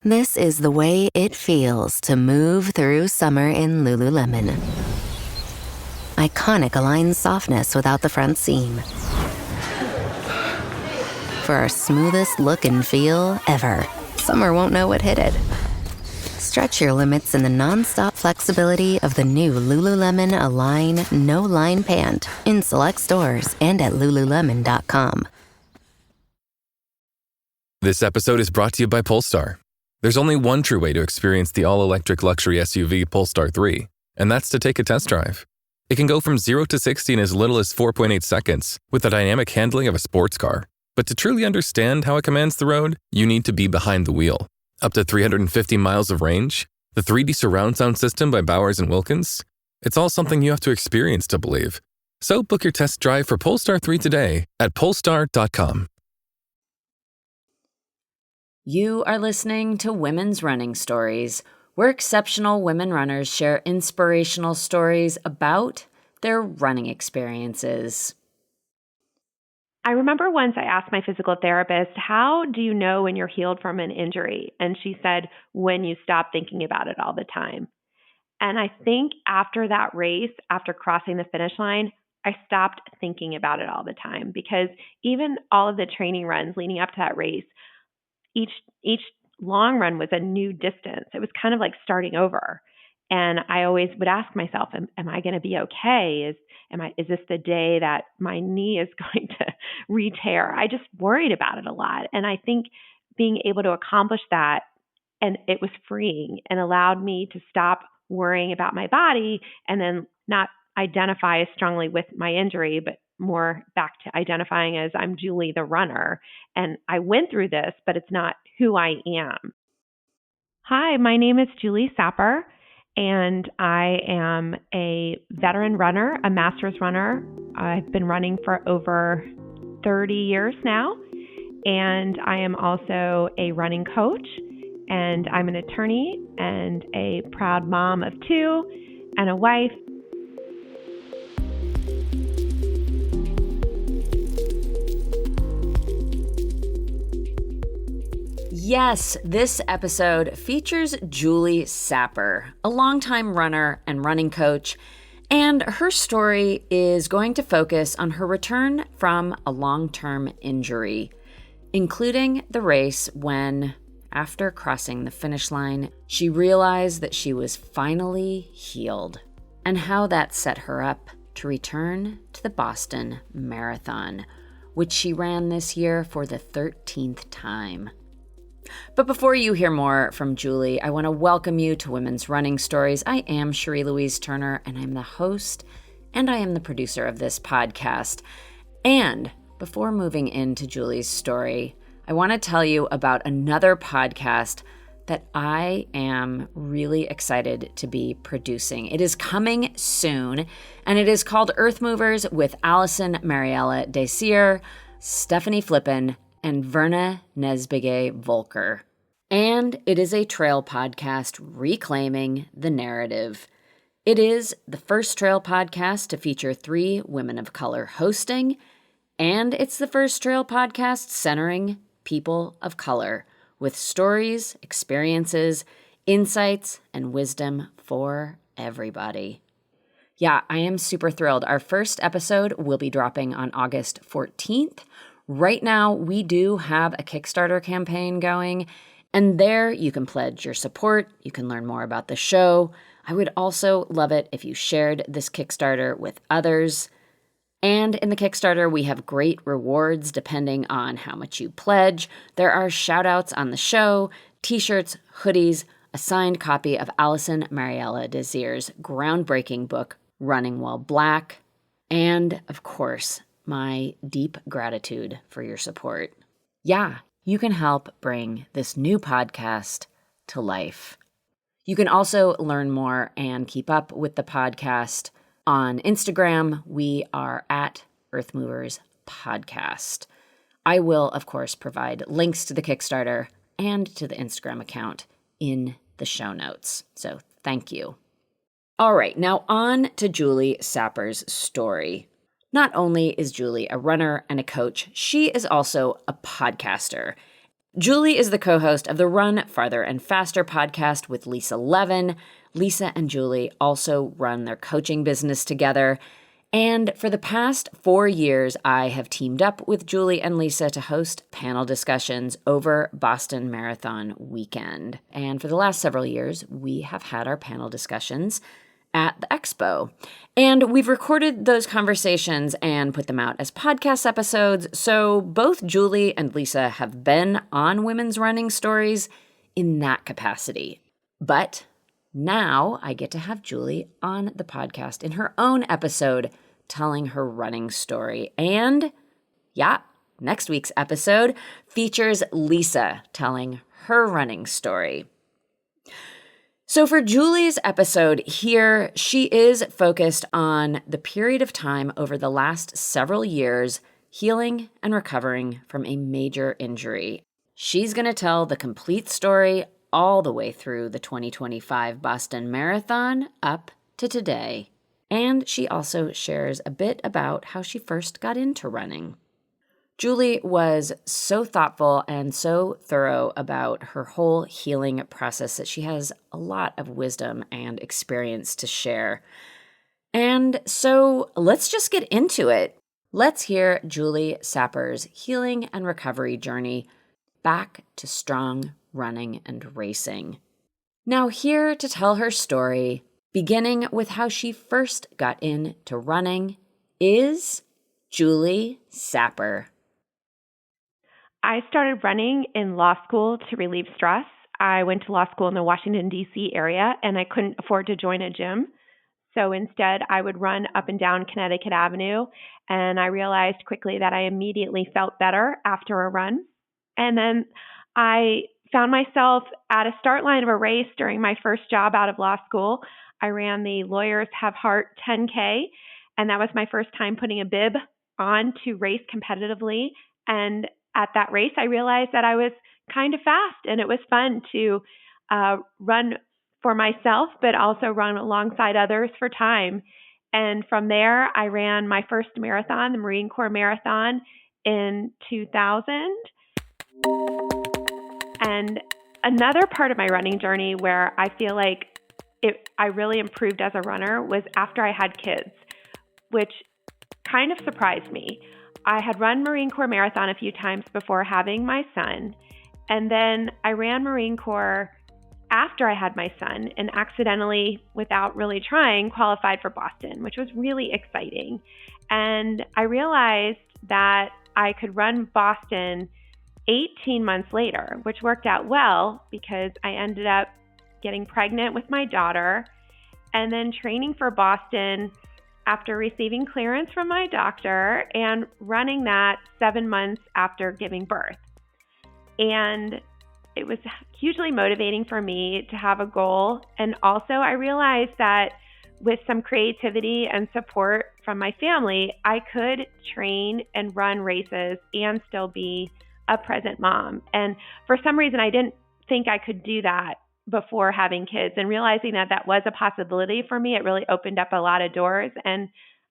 This is the way it feels to move through summer in Lululemon. Iconic Align softness without the front seam. For our smoothest look and feel ever, summer won't know what hit it. Stretch your limits in the non-stop flexibility of the new Lululemon Align No-Line Pant in select stores and at Lululemon.com. This episode is brought to you by Polestar. There's only one true way to experience the all-electric luxury SUV Polestar 3, and that's to take a test drive. It can go from 0 to 60 in as little as 4.8 seconds with the dynamic handling of a sports car. But to truly understand how it commands the road, you need to be behind the wheel. Up to 350 miles of range, the 3D surround sound system by Bowers & Wilkins. It's all something you have to experience to believe. So book your test drive for Polestar 3 today at Polestar.com. You are listening to Women's Running Stories, where exceptional women runners share inspirational stories about their running experiences. I remember once I asked my physical therapist, how do you know when you're healed from an injury? And she said, when you stop thinking about it all the time. And I think after that race, after crossing the finish line, I stopped thinking about it all the time, because even all of the training runs leading up to that race, each long run was a new distance. It was kind of like starting over. And I always would ask myself, am I going to be okay? Is this the day that my knee is going to re-tear? I just worried about it a lot. And I think being able to accomplish that, and it was freeing and allowed me to stop worrying about my body and then not identify as strongly with my injury, but more back to identifying as I'm Julie the runner. And I went through this, but it's not who I am. Hi, my name is Julie Sapper, and I am a veteran runner, a master's runner. I've been running for over 30 years now, and I am also a running coach, and I'm an attorney and a proud mom of 2 and a wife. Yes, this episode features Julie Sapper, a longtime runner and running coach, and her story is going to focus on her return from a long-term injury, including the race when, after crossing the finish line, she realized that she was finally healed, and how that set her up to return to the Boston Marathon, which she ran this year for the 13th time. But before you hear more from Julie, I want to welcome you to Women's Running Stories. I am Cherie Louise Turner, and I'm the host, and I am the producer of this podcast. And before moving into Julie's story, I want to tell you about another podcast that I am really excited to be producing. It is coming soon, and it is called Earth Movers with Allison Mariella Desir, Stephanie Flippen, and Verna Nesbigay-Volker. And it is a trail podcast reclaiming the narrative. It is the first trail podcast to feature 3 women of color hosting, and it's the first trail podcast centering people of color with stories, experiences, insights, and wisdom for everybody. Yeah, I am super thrilled. Our first episode will be dropping on August 14th. Right now, we do have a Kickstarter campaign going, and there you can pledge your support. You can learn more about the show. I would also love it if you shared this Kickstarter with others. And in the Kickstarter, we have great rewards depending on how much you pledge. There are shout-outs on the show, t-shirts, hoodies, a signed copy of Allison Mariella Desir's groundbreaking book, Running While Black, and, of course, my deep gratitude for your support. Yeah, you can help bring this new podcast to life. You can also learn more and keep up with the podcast on Instagram. We are at Earth Movers Podcast. I will, of course, provide links to the Kickstarter and to the Instagram account in the show notes. So thank you. All right, now on to Julie Sapper's story. Not only is Julie a runner and a coach, she is also a podcaster. Julie is the co-host of the Run Farther and Faster podcast with Lisa Levin. Lisa and Julie also run their coaching business together. And for the past 4 years, I have teamed up with Julie and Lisa to host panel discussions over Boston Marathon weekend. And for the last several years, we have had our panel discussions at the expo. And we've recorded those conversations and put them out as podcast episodes. So both Julie and Lisa have been on women's running stories in that capacity. But now I get to have Julie on the podcast in her own episode telling her running story. And yeah, next week's episode features Lisa telling her running story. So for Julie's episode here, she is focused on the period of time over the last several years healing and recovering from a major injury. She's going to tell the complete story all the way through the 2025 Boston Marathon up to today. And she also shares a bit about how she first got into running. Julie was so thoughtful and so thorough about her whole healing process that she has a lot of wisdom and experience to share. And so let's just get into it. Let's hear Julie Sapper's healing and recovery journey back to strong running and racing. Now here to tell her story, beginning with how she first got into running, is Julie Sapper. I started running in law school to relieve stress. I went to law school in the Washington, D.C. area, and I couldn't afford to join a gym. So instead, I would run up and down Connecticut Avenue, and I realized quickly that I immediately felt better after a run. And then I found myself at a start line of a race during my first job out of law school. I ran the Lawyers Have Heart 10K, and that was my first time putting a bib on to race competitively. And at that race, I realized that I was kind of fast, and it was fun to run for myself, but also run alongside others for time. And from there, I ran my first marathon, the Marine Corps Marathon, in 2000. And another part of my running journey where I feel like I really improved as a runner was after I had kids, which kind of surprised me. I had run Marine Corps Marathon a few times before having my son, and then I ran Marine Corps after I had my son and accidentally, without really trying, qualified for Boston, which was really exciting. And I realized that I could run Boston 18 months later, which worked out well because I ended up getting pregnant with my daughter and then training for Boston after receiving clearance from my doctor and running that 7 months after giving birth. And it was hugely motivating for me to have a goal. And also I realized that with some creativity and support from my family, I could train and run races and still be a present mom. And for some reason, I didn't think I could do that before having kids, and realizing that that was a possibility for me, it really opened up a lot of doors. And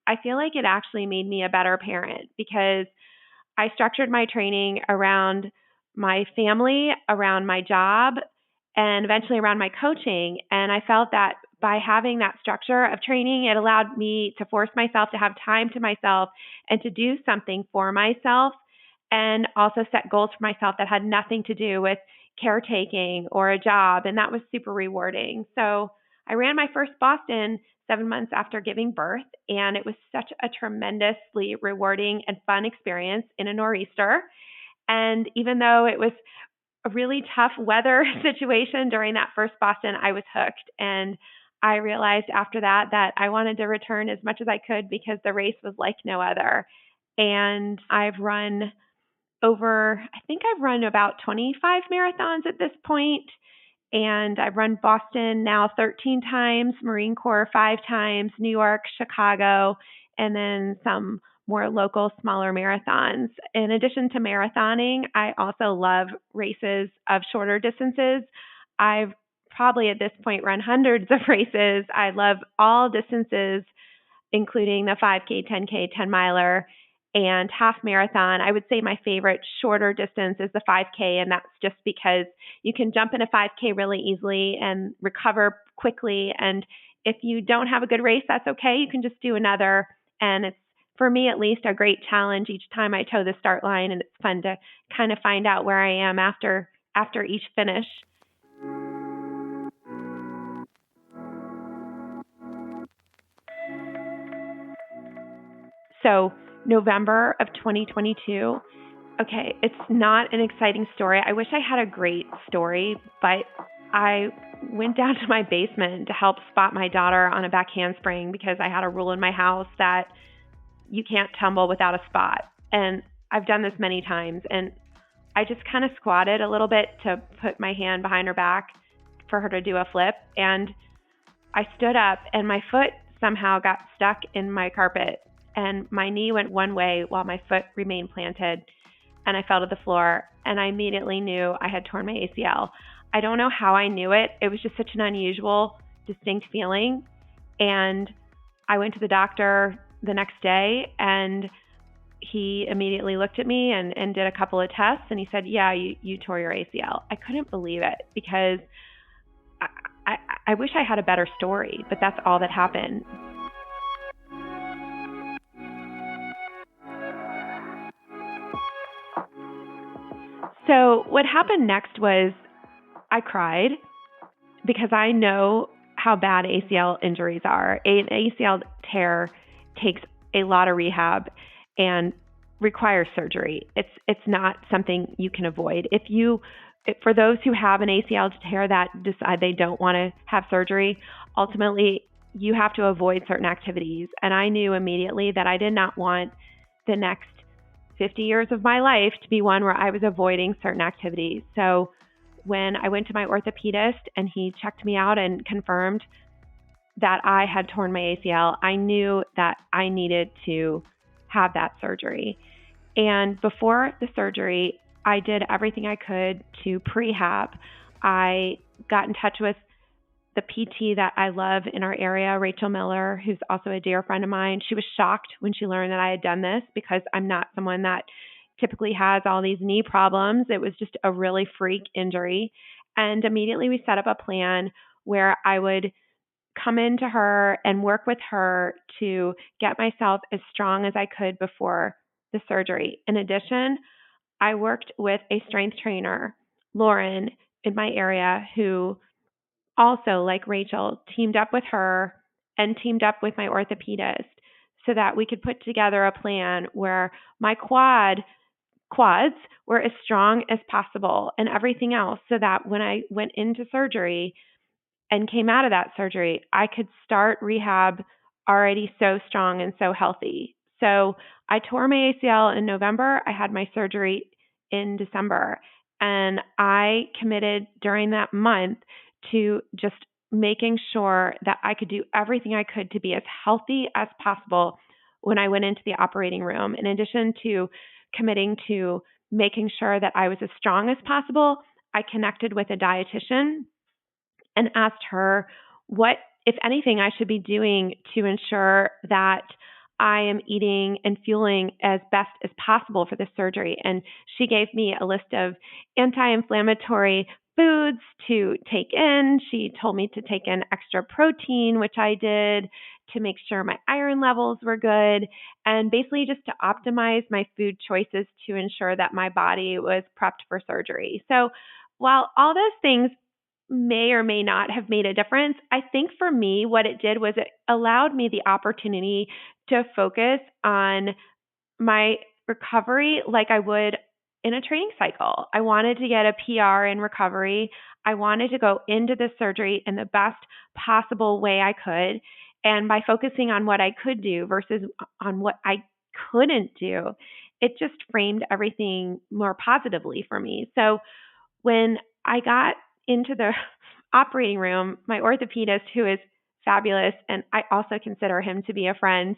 I feel like it actually made me a better parent because I structured my training around my family, around my job, and eventually around my coaching. And I felt that by having that structure of training, it allowed me to force myself to have time to myself and to do something for myself, and also set goals for myself that had nothing to do with caretaking or a job. And that was super rewarding. So I ran my first Boston 7 months after giving birth, and it was such a tremendously rewarding and fun experience in a nor'easter. And even though it was a really tough weather situation during that first Boston, I was hooked. And I realized after that that I wanted to return as much as I could because the race was like no other. And I've run about 25 marathons at this point. And I've run Boston now 13 times, Marine Corps 5 times, New York, Chicago, and then some more local, smaller marathons. In addition to marathoning, I also love races of shorter distances. I've probably at this point run hundreds of races. I love all distances, including the 5K, 10K, 10 miler. and half marathon. I would say my favorite shorter distance is the 5K, and that's just because you can jump in a 5K really easily and recover quickly. And if you don't have a good race, that's okay. You can just do another. And it's, for me at least, a great challenge each time I toe the start line, and it's fun to kind of find out where I am after each finish. So November of 2022, okay, it's not an exciting story. I wish I had a great story, but I went down to my basement to help spot my daughter on a back handspring because I had a rule in my house that you can't tumble without a spot. And I've done this many times, and I just kind of squatted a little bit to put my hand behind her back for her to do a flip. And I stood up, and my foot somehow got stuck in my carpet, and my knee went one way while my foot remained planted, and I fell to the floor, and I immediately knew I had torn my ACL. I don't know how I knew it. It was just such an unusual, distinct feeling. And I went to the doctor the next day, and he immediately looked at me and did a couple of tests, and he said, yeah, you tore your ACL. I couldn't believe it because I wish I had a better story, but that's all that happened. So what happened next was I cried because I know how bad ACL injuries are. An ACL tear takes a lot of rehab and requires surgery. It's not something you can avoid. For those who have an ACL tear that decide they don't want to have surgery, ultimately you have to avoid certain activities. And I knew immediately that I did not want the next 50 years of my life to be one where I was avoiding certain activities. So when I went to my orthopedist and he checked me out and confirmed that I had torn my ACL, I knew that I needed to have that surgery. And before the surgery, I did everything I could to prehab. I got in touch with the PT that I love in our area, Rachel Miller, who's also a dear friend of mine. She was shocked when she learned that I had done this because I'm not someone that typically has all these knee problems. It was just a really freak injury. And immediately we set up a plan where I would come into her and work with her to get myself as strong as I could before the surgery. In addition, I worked with a strength trainer, Lauren, in my area, who also, like Rachel, teamed up with her and teamed up with my orthopedist so that we could put together a plan where my quads were as strong as possible and everything else, so that when I went into surgery and came out of that surgery, I could start rehab already so strong and so healthy. So I tore my ACL in November. I had my surgery in December. And I committed during that month to just making sure that I could do everything I could to be as healthy as possible when I went into the operating room. In addition to committing to making sure that I was as strong as possible, I connected with a dietitian and asked her what, if anything, I should be doing to ensure that I am eating and fueling as best as possible for the surgery. And she gave me a list of anti-inflammatory foods to take in. She told me to take in extra protein, which I did, to make sure my iron levels were good, and basically just to optimize my food choices to ensure that my body was prepped for surgery. So while all those things may or may not have made a difference, I think for me, what it did was it allowed me the opportunity to focus on my recovery like I would in a training cycle. I wanted to get a PR in recovery. I wanted to go into the surgery in the best possible way I could. And by focusing on what I could do versus on what I couldn't do, it just framed everything more positively for me. So when I got into the operating room, my orthopedist, who is fabulous, and I also consider him to be a friend,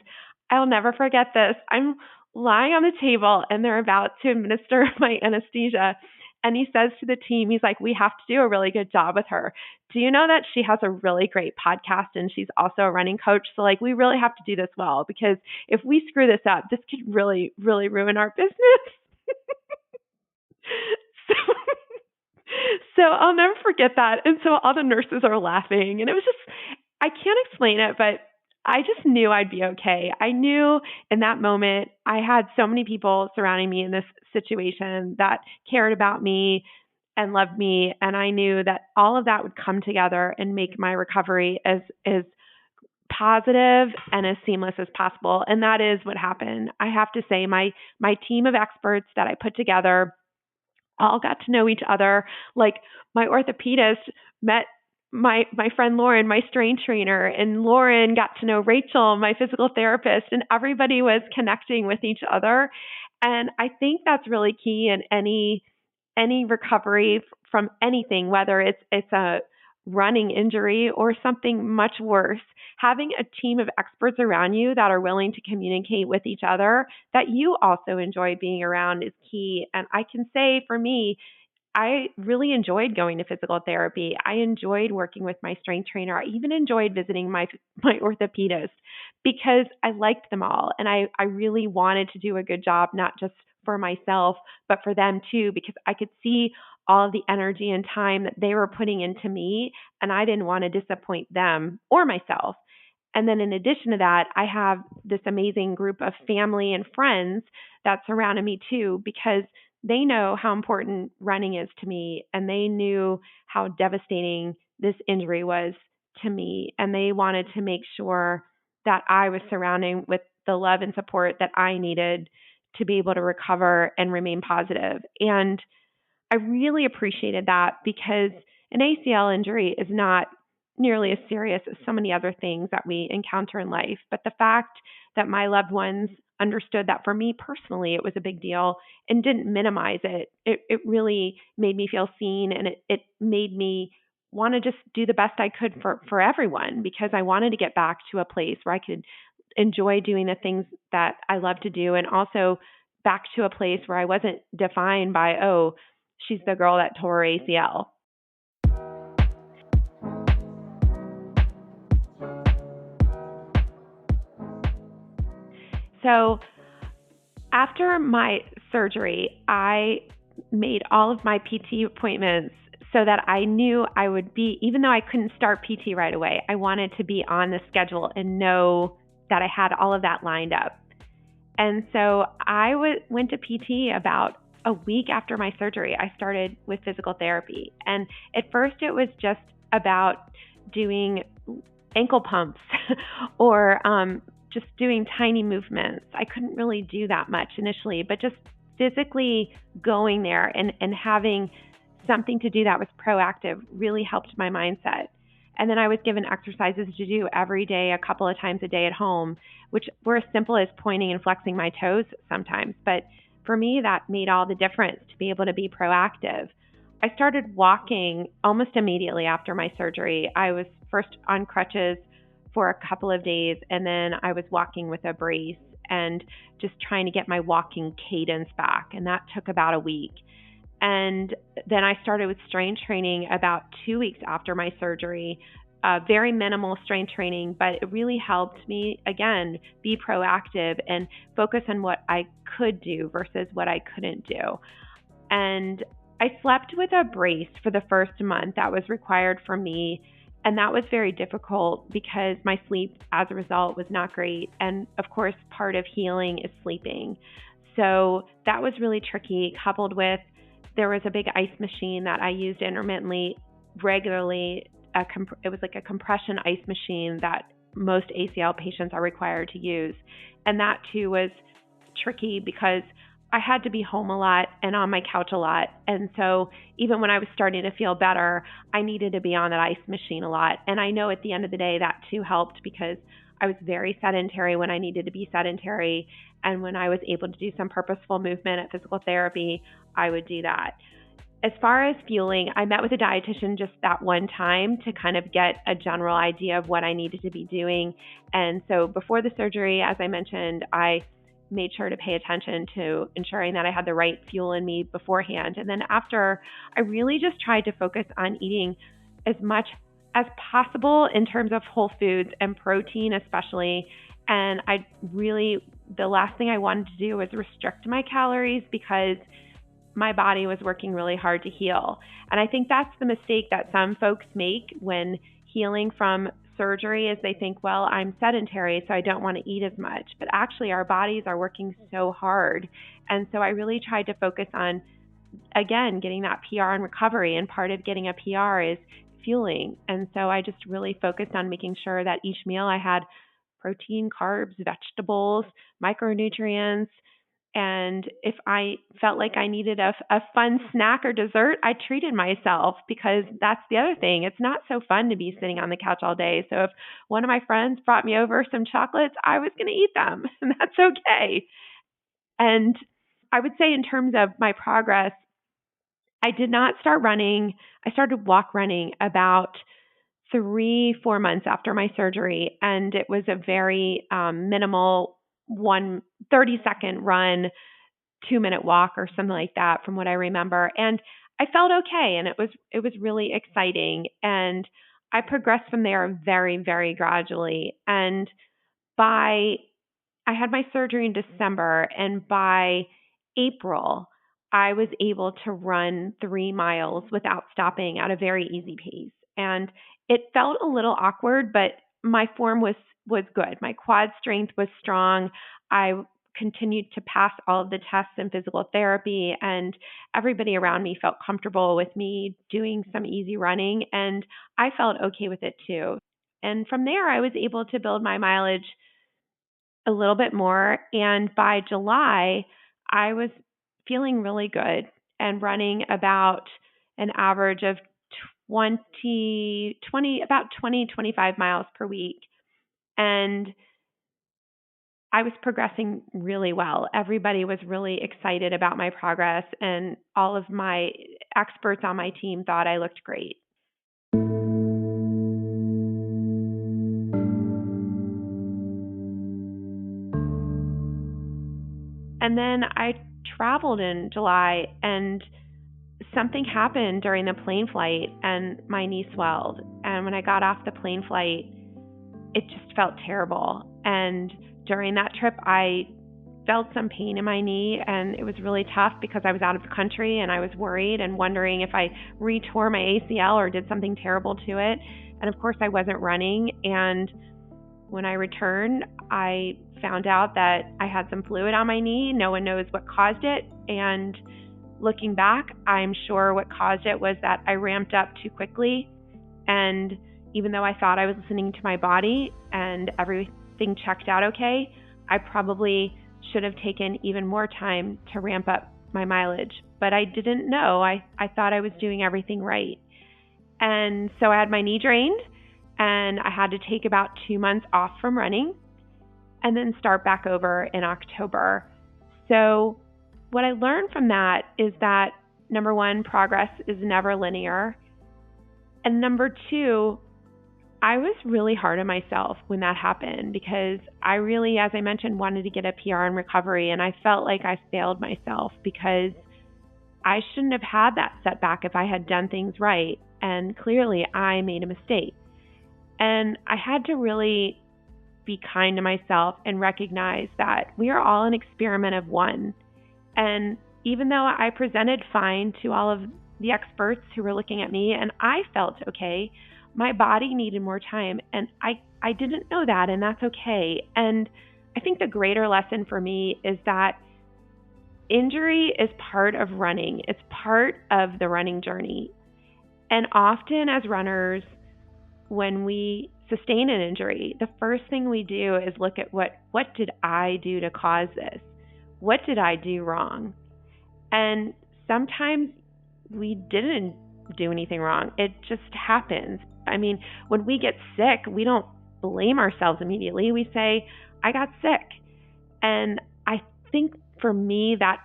I'll never forget this. I'm lying on the table and they're about to administer my anesthesia. And he says to the team, he's like, we have to do a really good job with her. Do you know that she has a really great podcast and she's also a running coach? So like, we really have to do this well, because if we screw this up, this could really, really ruin our business. So I'll never forget that. And so all the nurses are laughing, and it was just, I can't explain it, but I just knew I'd be okay. I knew in that moment I had so many people surrounding me in this situation that cared about me and loved me. And I knew that all of that would come together and make my recovery as positive and as seamless as possible. And that is what happened. I have to say, my team of experts that I put together all got to know each other. Like, my orthopedist met my friend Lauren, my strength trainer, and Lauren got to know Rachel, my physical therapist, and everybody was connecting with each other. And I think that's really key in any recovery from anything, whether it's a running injury or something much worse. Having a team of experts around you that are willing to communicate with each other, that you also enjoy being around, is key. And I can say for me, I really enjoyed going to physical therapy. I enjoyed working with my strength trainer. I even enjoyed visiting my orthopedist, because I liked them all. And I really wanted to do a good job, not just for myself, but for them too, because I could see all of the energy and time that they were putting into me, and I didn't want to disappoint them or myself. And then in addition to that, I have this amazing group of family and friends that surrounded me too, because they know how important running is to me, and they knew how devastating this injury was to me. And they wanted to make sure that I was surrounded with the love and support that I needed to be able to recover and remain positive. And I really appreciated that, because an ACL injury is not nearly as serious as so many other things that we encounter in life. But the fact that my loved ones understood that for me personally, it was a big deal and didn't minimize it, it really made me feel seen, and it made me want to just do the best I could for everyone, because I wanted to get back to a place where I could enjoy doing the things that I love to do, and also back to a place where I wasn't defined by, oh, she's the girl that tore her ACL. So after my surgery, I made all of my PT appointments so that I knew I would be, even though I couldn't start PT right away, I wanted to be on the schedule and know that I had all of that lined up. And so I went to PT about a week after my surgery. I started with physical therapy. And at first it was just about doing ankle pumps or just doing tiny movements. I couldn't really do that much initially, but just physically going there and having something to do that was proactive really helped my mindset. And then I was given exercises to do every day, a couple of times a day at home, which were as simple as pointing and flexing my toes sometimes. But for me, that made all the difference to be able to be proactive. I started walking almost immediately after my surgery. I was first on crutches for a couple of days, and then I was walking with a brace and just trying to get my walking cadence back. And that took about a week. And then I started with strength training about 2 weeks after my surgery, very minimal strength training, but it really helped me, again, be proactive and focus on what I could do versus what I couldn't do. And I slept with a brace for the first month. That was required for me. And that was very difficult because my sleep as a result was not great. And of course, part of healing is sleeping. So that was really tricky, coupled with there was a big ice machine that I used intermittently, regularly. It was like a compression ice machine that most ACL patients are required to use. And that too was tricky because I had to be home a lot and on my couch a lot. And so even when I was starting to feel better, I needed to be on that ice machine a lot. And I know at the end of the day, that too helped because I was very sedentary when I needed to be sedentary. And when I was able to do some purposeful movement at physical therapy, I would do that. As far as fueling, I met with a dietitian just that one time to kind of get a general idea of what I needed to be doing. And so before the surgery, as I mentioned, I made sure to pay attention to ensuring that I had the right fuel in me beforehand. And then after, I really just tried to focus on eating as much as possible in terms of whole foods and protein especially. And the last thing I wanted to do was restrict my calories because my body was working really hard to heal. And I think that's the mistake that some folks make when healing from surgery is they think, well, I'm sedentary, so I don't want to eat as much. But actually, our bodies are working so hard. And so I really tried to focus on, again, getting that PR and recovery. And part of getting a PR is fueling. And so I just really focused on making sure that each meal I had protein, carbs, vegetables, micronutrients. And if I felt like I needed a fun snack or dessert, I treated myself, because that's the other thing. It's not so fun to be sitting on the couch all day. So if one of my friends brought me over some chocolates, I was going to eat them, and that's okay. And I would say in terms of my progress, I did not start running. I started walk running about 3-4 months after my surgery, and it was a very minimal 30-second run, 2-minute walk or something like that from what I remember. And I felt okay, and it was really exciting. And I progressed from there very, very gradually. And I had my surgery in December, and by April, I was able to run 3 miles without stopping at a very easy pace. And it felt a little awkward, but my form was good. My quad strength was strong. I continued to pass all of the tests in physical therapy, and everybody around me felt comfortable with me doing some easy running, and I felt okay with it too. And from there, I was able to build my mileage a little bit more. And by July, I was feeling really good and running about an average of 25 miles per week. And I was progressing really well. Everybody was really excited about my progress, and all of my experts on my team thought I looked great. And then I traveled in July, and something happened during the plane flight, and my knee swelled. And when I got off the plane flight, it just felt terrible. And during that trip, I felt some pain in my knee, and it was really tough because I was out of the country, and I was worried and wondering if I re-tore my ACL or did something terrible to it. And of course, I wasn't running. And when I returned, I found out that I had some fluid on my knee. No one knows what caused it. And looking back, I'm sure what caused it was that I ramped up too quickly. And even though I thought I was listening to my body and everything checked out okay, I probably should have taken even more time to ramp up my mileage. But I didn't know. I thought I was doing everything right. And so I had my knee drained, and I had to take about 2 months off from running and then start back over in October. So what I learned from that is that, number one, progress is never linear. And number two, I was really hard on myself when that happened, because I really, as I mentioned, wanted to get a PR and recovery, and I felt like I failed myself because I shouldn't have had that setback if I had done things right. And clearly I made a mistake. And I had to really be kind to myself and recognize that we are all an experiment of one. And even though I presented fine to all of the experts who were looking at me and I felt okay, my body needed more time. And I didn't know that, and that's okay. And I think the greater lesson for me is that injury is part of running. It's part of the running journey. And often as runners, when we sustain an injury, the first thing we do is look at what did I do to cause this? What did I do wrong? And sometimes we didn't do anything wrong. It just happens. I mean, when we get sick, we don't blame ourselves immediately. We say, I got sick. And I think for me, that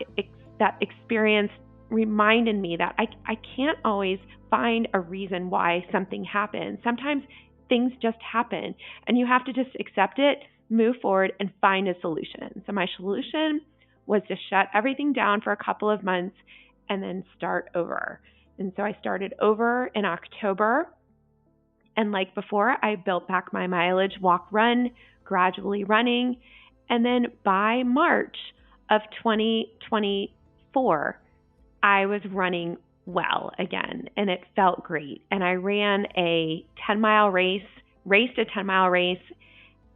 experience reminded me that I can't always find a reason why something happened. Sometimes things just happen, and you have to just accept it, move forward and find a solution. So my solution was to shut everything down for a couple of months and then start over. And so I started over in October. And like before, I built back my mileage, walk, run, gradually running. And then by March of 2024, I was running well again, and it felt great. And I ran a 10-mile race, raced a 10-mile race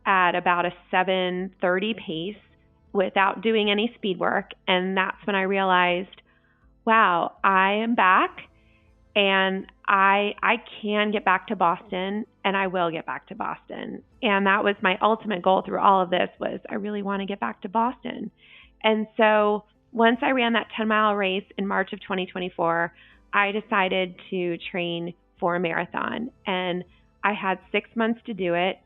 at about a 7:30 pace without doing any speed work. And that's when I realized, wow, I am back, and I can get back to Boston, and I will get back to Boston. And that was my ultimate goal through all of this, was I really want to get back to Boston. And so once I ran that 10-mile race in March of 2024, I decided to train for a marathon. And I had 6 months to do it.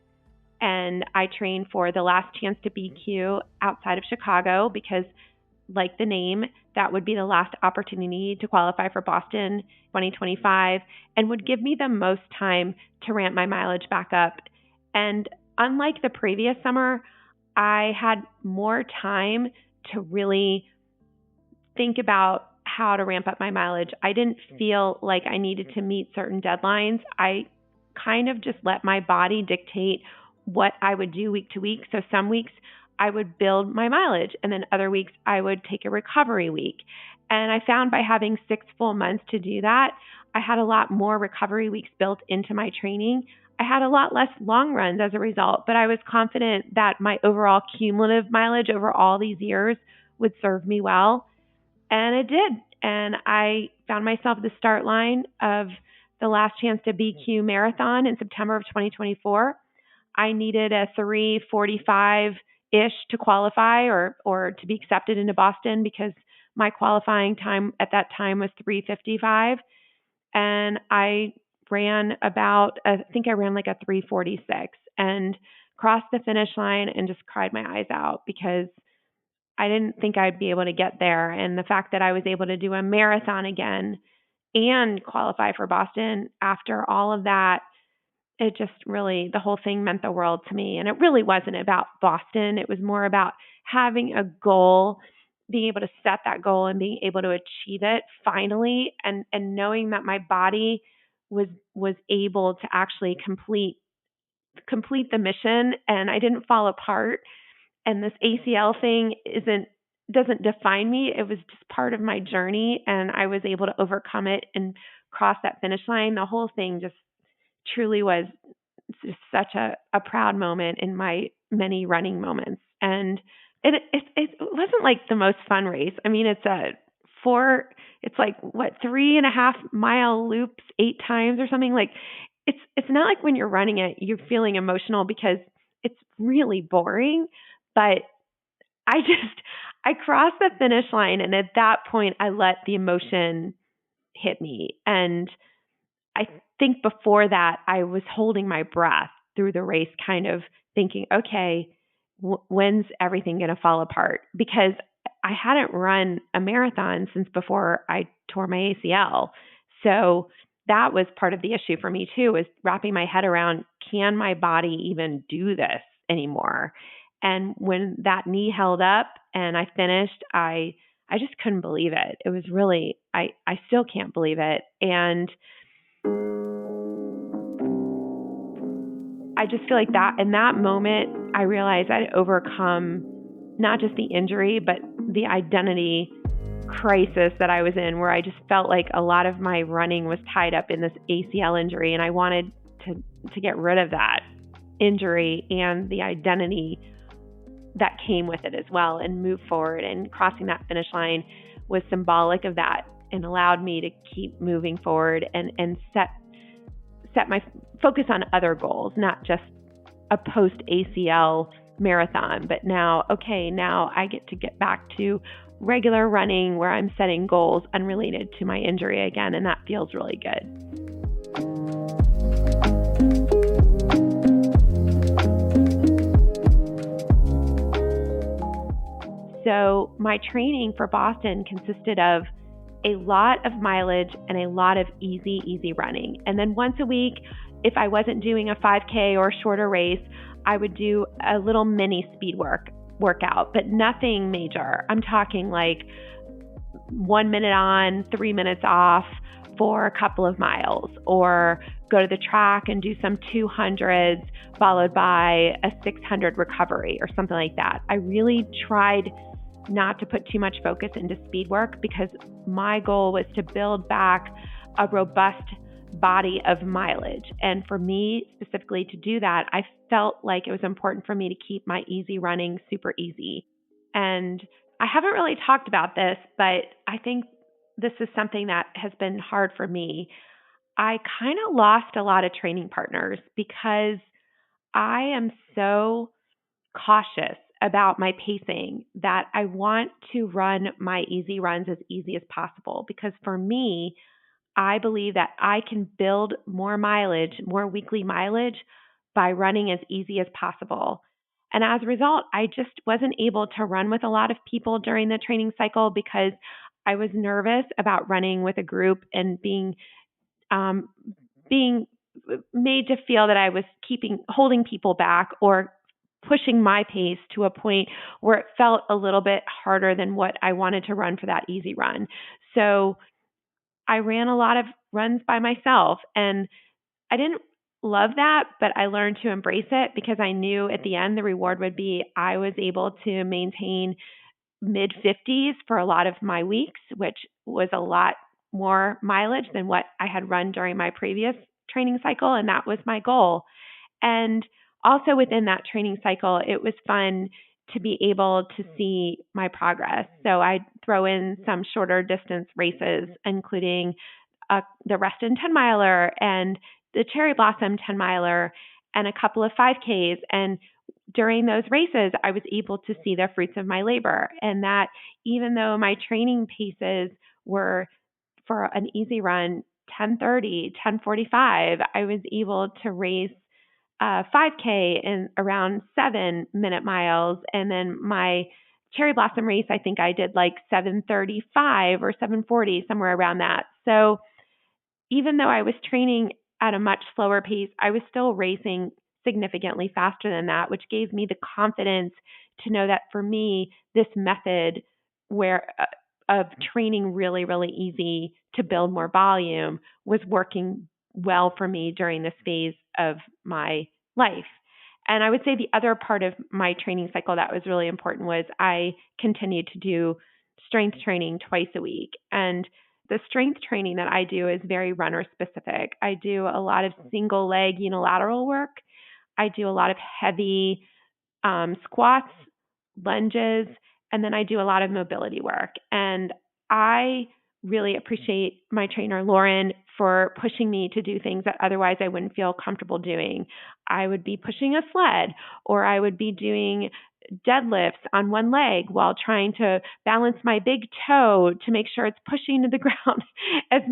And I trained for the last chance to BQ outside of Chicago because, like the name, that would be the last opportunity to qualify for Boston 2025 and would give me the most time to ramp my mileage back up. And unlike the previous summer, I had more time to really think about how to ramp up my mileage. I didn't feel like I needed to meet certain deadlines. I kind of just let my body dictate what I would do week to week. So some weeks I would build my mileage, and then other weeks I would take a recovery week. And I found by having 6 full months to do that, I had a lot more recovery weeks built into my training. I had a lot less long runs as a result, but I was confident that my overall cumulative mileage over all these years would serve me well. And it did. And I found myself at the start line of the last chance to BQ marathon in September of 2024. I needed a 3:45-ish to qualify or to be accepted into Boston because my qualifying time at that time was 3:55. And I ran I think I ran like a 3:46 and crossed the finish line and just cried my eyes out because I didn't think I'd be able to get there. And the fact that I was able to do a marathon again and qualify for Boston after all of that, it just really, the whole thing meant the world to me. And it really wasn't about Boston. It was more about having a goal, being able to set that goal and being able to achieve it finally, and knowing that my body was able to actually complete the mission and I didn't fall apart. And this ACL thing doesn't define me. It was just part of my journey, and I was able to overcome it and cross that finish line. The whole thing just truly was just such a proud moment in my many running moments. And it wasn't like the most fun race. I mean, it's like 3.5 mile loops 8 times or something. Like it's not like when you're running it, you're feeling emotional because it's really boring. But I crossed the finish line, and at that point I let the emotion hit me. And I think before that I was holding my breath through the race, kind of thinking, okay, when's everything going to fall apart? Because I hadn't run a marathon since before I tore my ACL. So that was part of the issue for me too, is wrapping my head around, can my body even do this anymore? And when that knee held up and I finished, I just couldn't believe it. It was really, I still can't believe it. And I just feel like that in that moment, I realized I'd overcome not just the injury, but the identity crisis that I was in, where I just felt like a lot of my running was tied up in this ACL injury. And I wanted to get rid of that injury and the identity that came with it as well and move forward. And crossing that finish line was symbolic of that and allowed me to keep moving forward and set my focus on other goals, not just a post ACL marathon, but now I get back to regular running where I'm setting goals unrelated to my injury again. And that feels really good. So my training for Boston consisted of a lot of mileage and a lot of easy running. And then once a week, if I wasn't doing a 5K or a shorter race, I would do a little mini speed workout, but nothing major. I'm talking like 1 minute on, 3 minutes off for a couple of miles, or go to the track and do some 200s followed by a 600 recovery or something like that. I really tried not to put too much focus into speed work because my goal was to build back a robust body of mileage. And for me specifically to do that, I felt like it was important for me to keep my easy running super easy. And I haven't really talked about this, but I think this is something that has been hard for me. I kind of lost a lot of training partners because I am so cautious about my pacing that I want to run my easy runs as easy as possible. Because for me, I believe that I can build more mileage, more weekly mileage by running as easy as possible. And as a result, I just wasn't able to run with a lot of people during the training cycle because I was nervous about running with a group and being made to feel that I was holding people back or pushing my pace to a point where it felt a little bit harder than what I wanted to run for that easy run. So I ran a lot of runs by myself, and I didn't love that, but I learned to embrace it because I knew at the end the reward would be I was able to maintain mid 50s for a lot of my weeks, which was a lot more mileage than what I had run during my previous training cycle. And that was my goal. And also within that training cycle, it was fun to be able to see my progress. So I'd throw in some shorter distance races, including the Reston 10 miler and the Cherry Blossom 10 miler and a couple of 5Ks. And during those races, I was able to see the fruits of my labor. And that even though my training paces were for an easy run, 10:30, 10:45, I was able to race 5K in around 7-minute miles. And then my Cherry Blossom race, I think I did like 7:35 or 7:40, somewhere around that. So even though I was training at a much slower pace, I was still racing significantly faster than that, which gave me the confidence to know that for me, this method of training really, really easy to build more volume was working well for me during this phase of my life. And I would say the other part of my training cycle that was really important was I continued to do strength training twice a week. And the strength training that I do is very runner specific. I do a lot of single leg unilateral work. I do a lot of heavy squats, lunges, and then I do a lot of mobility work. And I really appreciate my trainer, Lauren, for pushing me to do things that otherwise I wouldn't feel comfortable doing. I would be pushing a sled, or I would be doing deadlifts on one leg while trying to balance my big toe to make sure it's pushing to the ground as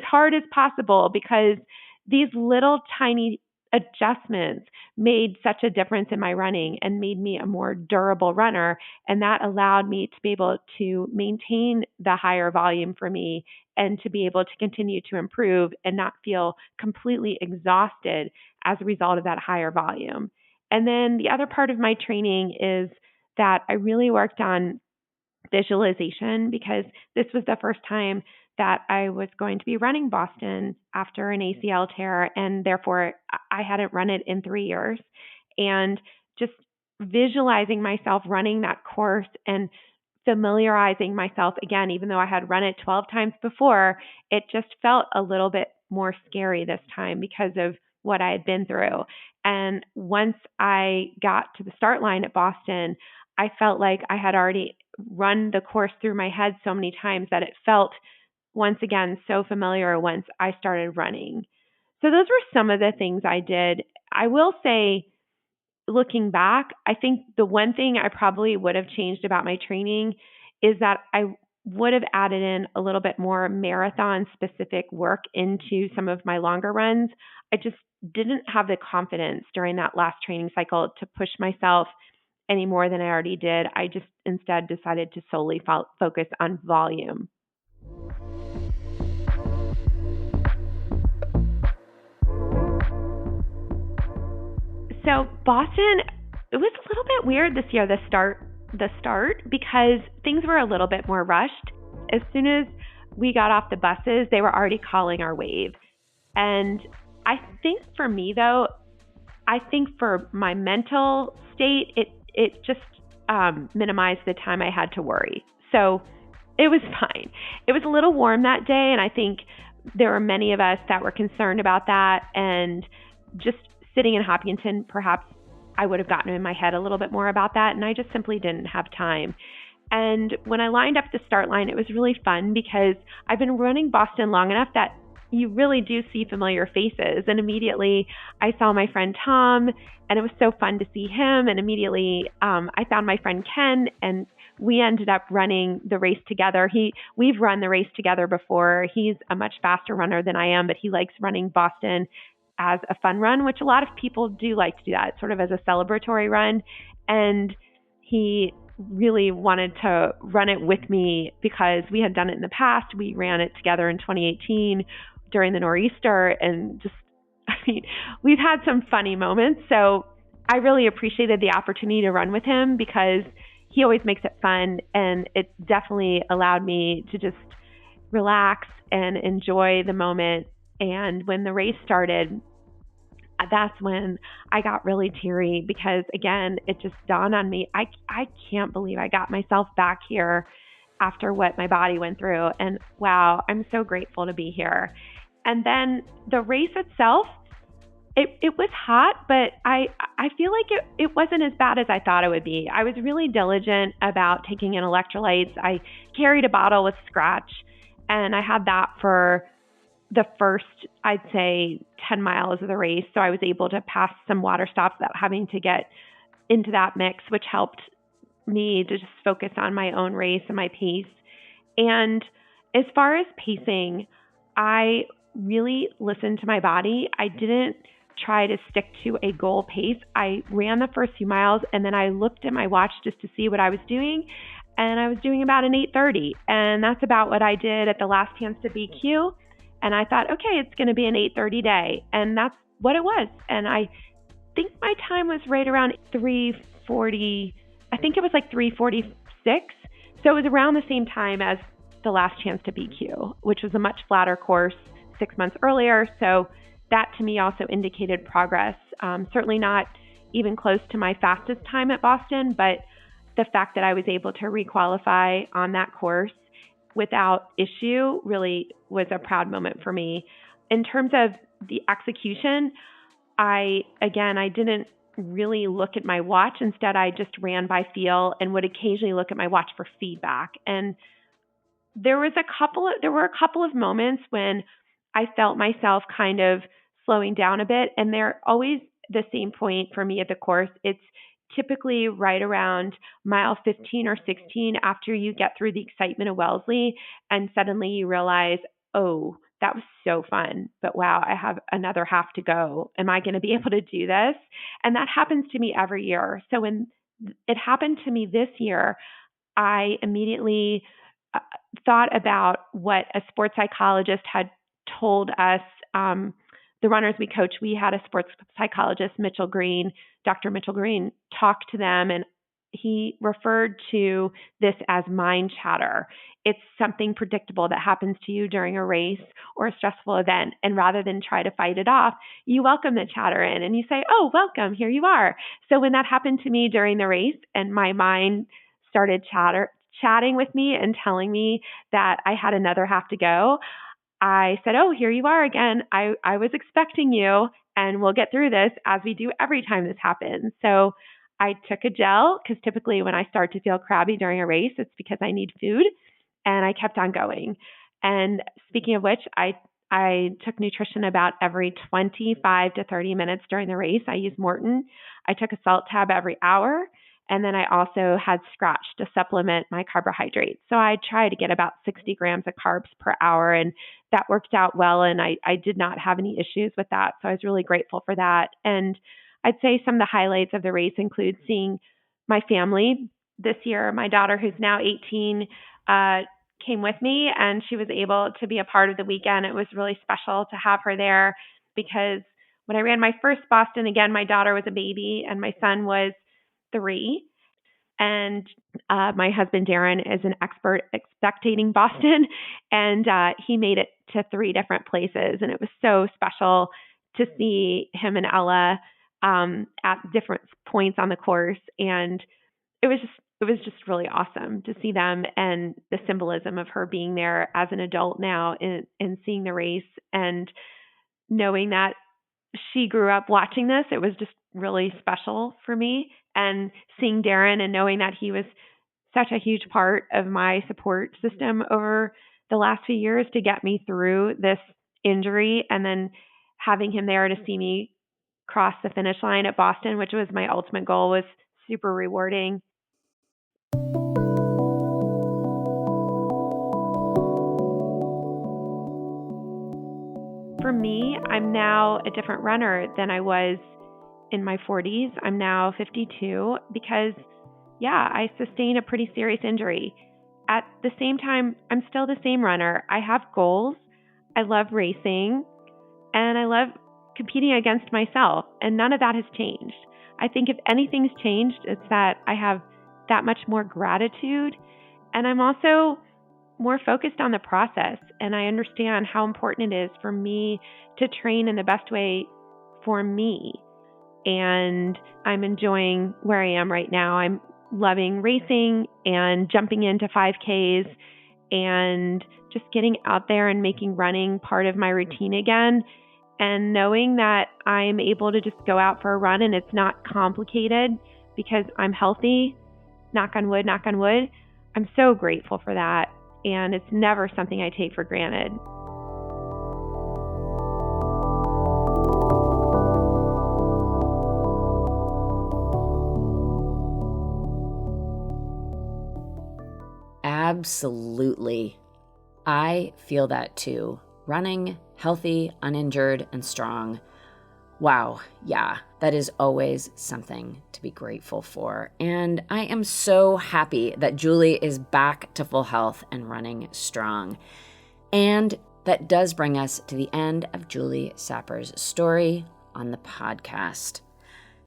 hard as possible, because these little tiny adjustments made such a difference in my running and made me a more durable runner. And that allowed me to be able to maintain the higher volume for me and to be able to continue to improve and not feel completely exhausted as a result of that higher volume. And then the other part of my training is that I really worked on visualization, because this was the first time that I was going to be running Boston after an ACL tear, and therefore I hadn't run it in 3 years. And just visualizing myself running that course and familiarizing myself again, even though I had run it 12 times before, it just felt a little bit more scary this time because of what I had been through. And once I got to the start line at Boston, I felt like I had already run the course through my head so many times that it felt once again so familiar once I started running. So those were some of the things I did. I will say, looking back, I think the one thing I probably would have changed about my training is that I would have added in a little bit more marathon specific work into some of my longer runs. I just didn't have the confidence during that last training cycle to push myself any more than I already did. I just instead decided to solely focus on volume. So Boston, it was a little bit weird this year, the start, because things were a little bit more rushed. As soon as we got off the buses, they were already calling our wave. And I think for me, though, I think for my mental state, it just minimized the time I had to worry. So it was fine. It was a little warm that day, and I think there were many of us that were concerned about that. And just sitting in Hopkinton, perhaps I would have gotten in my head a little bit more about that, and I just simply didn't have time. And when I lined up the start line, it was really fun because I've been running Boston long enough that you really do see familiar faces. And immediately I saw my friend Tom, and it was so fun to see him. And immediately I found my friend Ken, and we ended up running the race together. We've run the race together before. He's a much faster runner than I am, but he likes running Boston as a fun run, which a lot of people do like to do that, sort of as a celebratory run. And he really wanted to run it with me because we had done it in the past. We ran it together in 2018 during the nor'easter, and we've had some funny moments. So I really appreciated the opportunity to run with him because he always makes it fun, and it definitely allowed me to just relax and enjoy the moment. And when the race started, that's when I got really teary because, again, it just dawned on me, I can't believe I got myself back here after what my body went through. And wow, I'm so grateful to be here. And then the race itself, it was hot, but I feel like it wasn't as bad as I thought it would be. I was really diligent about taking in electrolytes. I carried a bottle with Scratch, and I had that for the first, I'd say, 10 miles of the race. So I was able to pass some water stops without having to get into that mix, which helped me to just focus on my own race and my pace. And as far as pacing, I really listened to my body. I didn't try to stick to a goal pace. I ran the first few miles, and then I looked at my watch just to see what I was doing. And I was doing about an 8:30. And that's about what I did at the last chance to BQ. And I thought, okay, it's going to be an 8:30 day. And that's what it was. And I think my time was right around 3:40. I think it was like 3:46. So it was around the same time as the last chance to BQ, which was a much flatter course 6 months earlier. So that to me also indicated progress. Certainly not even close to my fastest time at Boston, but the fact that I was able to requalify on that course without issue really was a proud moment for me. In terms of the execution, I didn't really look at my watch. Instead, I just ran by feel and would occasionally look at my watch for feedback. And there were a couple of moments when I felt myself kind of slowing down a bit, and they're always the same point for me at the course. It's typically right around mile 15 or 16 after you get through the excitement of Wellesley, and suddenly you realize, oh, that was so fun, but wow, I have another half to go. Am I going to be able to do this? And that happens to me every year. So when it happened to me this year, I immediately thought about what a sports psychologist had told us. The runners we coach, we had a sports psychologist, Dr. Mitchell Green, talk to them, and he referred to this as mind chatter. It's something predictable that happens to you during a race or a stressful event. And rather than try to fight it off, you welcome the chatter in and you say, oh, welcome, here you are. So when that happened to me during the race and my mind started chatting with me and telling me that I had another half to go, I said, oh, here you are again. I was expecting you, and we'll get through this as we do every time this happens. So I took a gel because typically when I start to feel crabby during a race, it's because I need food, and I kept on going. And speaking of which, I took nutrition about every 25 to 30 minutes during the race. I used Morton. I took a salt tab every hour. And then I also had Scratch to supplement my carbohydrates. So I tried to get about 60 grams of carbs per hour, and that worked out well. And I did not have any issues with that. So I was really grateful for that. And I'd say some of the highlights of the race include seeing my family this year. My daughter, who's now 18, came with me, and she was able to be a part of the weekend. It was really special to have her there because When I ran my first Boston, again, my daughter was a baby and my son was 3. And my husband, Darren, is an expert at spectating Boston, and he made it to 3 different places. And it was so special to see him and Ella at different points on the course. And it was just really awesome to see them and the symbolism of her being there as an adult now and seeing the race and knowing that she grew up watching this. It was just really special for me. And seeing Darren and knowing that he was such a huge part of my support system over the last few years to get me through this injury, and then having him there to see me cross the finish line at Boston, which was my ultimate goal, was super rewarding. For me, I'm now a different runner than I was in my 40s. I'm now 52 because, I sustained a pretty serious injury. At the same time, I'm still the same runner. I have goals. I love racing, and I love competing against myself, and none of that has changed. I think if anything's changed, it's that I have that much more gratitude, and I'm also more focused on the process, and I understand how important it is for me to train in the best way for me. And I'm enjoying where I am right now. I'm loving racing and jumping into 5Ks and just getting out there and making running part of my routine again, and knowing that I'm able to just go out for a run and it's not complicated because I'm healthy. Knock on wood, knock on wood. I'm so grateful for that. And it's never something I take for granted. Absolutely. I feel that too. Running, healthy, uninjured, and strong. Wow, yeah, that is always something to be grateful for. And I am so happy that Julie is back to full health and running strong. And that does bring us to the end of Julie Sapper's story on the podcast.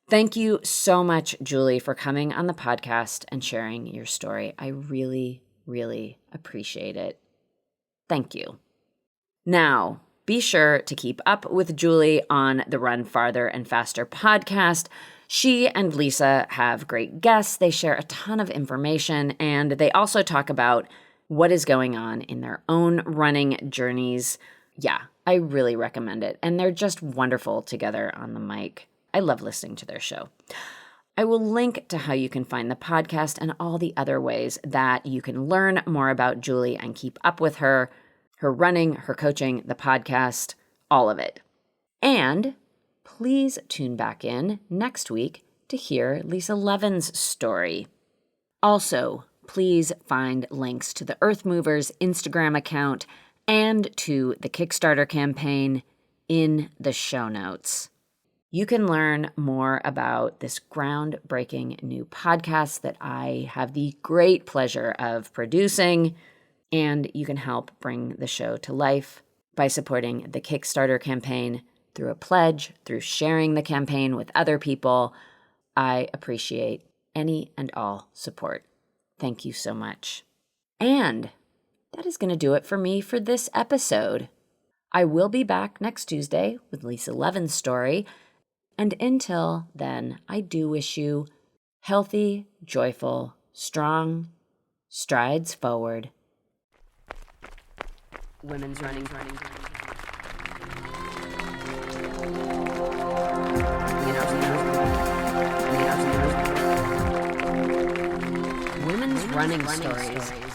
Thank you so much, Julie, for coming on the podcast and sharing your story. I really, really appreciate it. Thank you. Now, be sure to keep up with Julie on the Run Farther and Faster podcast. She and Lisa have great guests. They share a ton of information, and they also talk about what is going on in their own running journeys. Yeah, I really recommend it. And they're just wonderful together on the mic. I love listening to their show. I will link to how you can find the podcast and all the other ways that you can learn more about Julie and keep up with her running, her coaching, the podcast, all of it. And please tune back in next week to hear Lisa Levin's story. Also, please find links to the Earth Movers Instagram account and to the Kickstarter campaign in the show notes. You can learn more about this groundbreaking new podcast that I have the great pleasure of producing, and you can help bring the show to life by supporting the Kickstarter campaign through a pledge, through sharing the campaign with other people. I appreciate any and all support. Thank you so much. And that is going to do it for me for this episode. I will be back next Tuesday with Lisa Levin's story. And until then, I do wish you healthy, joyful, strong strides forward. Women's running. Women's running stories.